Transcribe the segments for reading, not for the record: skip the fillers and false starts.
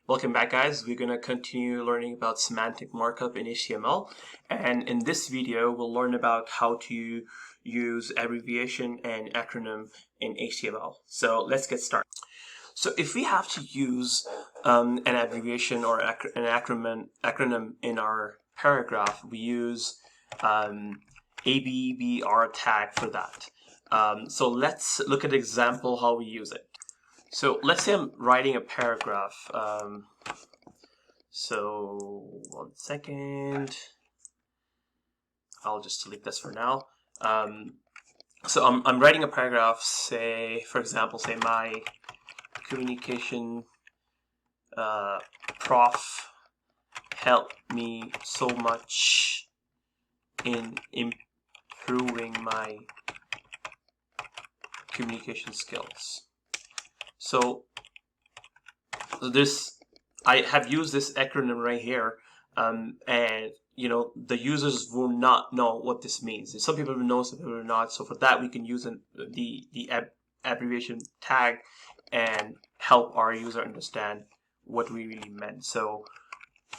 Welcome back, guys. We're going to continue learning about semantic markup in HTML, and in this video we'll learn about how to use abbreviation and acronym in HTML. So let's get started. So if we have to use an abbreviation or an acronym in our paragraph, we use ABBR tag for that. So let's look at an example how we use it. So let's say I'm writing a paragraph. So 1 second. I'll just delete this for now. So I'm writing a paragraph. Say, for example, say my communication prof helped me so much in improving my communication skills. So this, I have used this acronym right here, and the users will not know what this means. Some people will know, some people will not. So for that, we can use the abbreviation tag and help our user understand what we really meant. So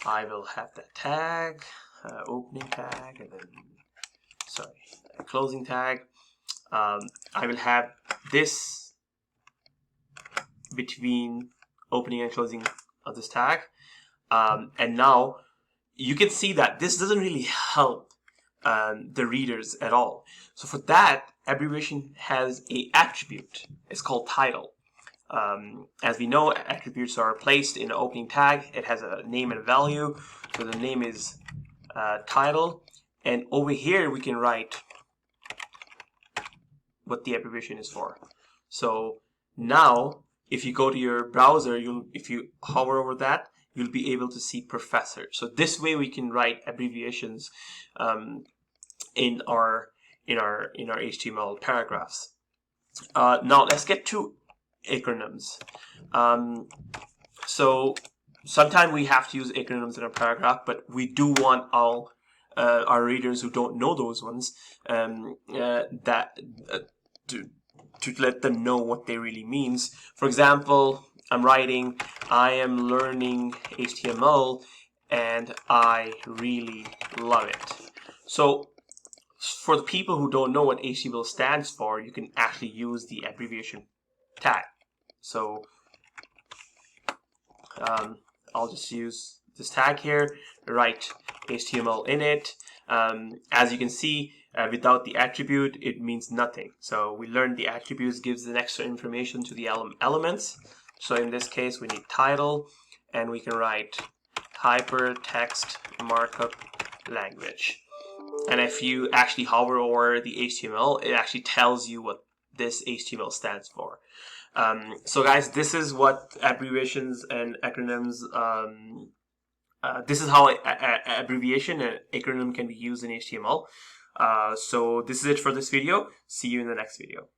I will have that tag, opening tag, and then closing tag. I will have this between opening and closing of this tag, and now you can see that this doesn't really help the readers at all. So for that, abbreviation has a attribute. It's called title. As we know, attributes are placed in an opening tag. It has a name and a value. So the name is title, and over here we can write what the abbreviation is for. So now if you go to your browser, if you hover over that, you'll be able to see professor. So this way we can write abbreviations in our HTML paragraphs. Now let's get to acronyms. So sometimes we have to use acronyms in a paragraph, but we do want all our readers who don't know those ones to let them know what they really means. For example, I'm writing, I am learning HTML and I really love it. So for the people who don't know what HTML stands for, you can actually use the abbreviation tag. So I'll just use this tag here, write HTML in it. As you can see, without the attribute, it means nothing. So we learned the attributes gives an extra information to the elements. So in this case, we need title, and we can write hypertext markup language. And if you actually hover over the HTML, it actually tells you what this HTML stands for. So guys, this is what abbreviations and acronyms, this is how abbreviation and acronym can be used in HTML. So this is it for this video. See you in the next video.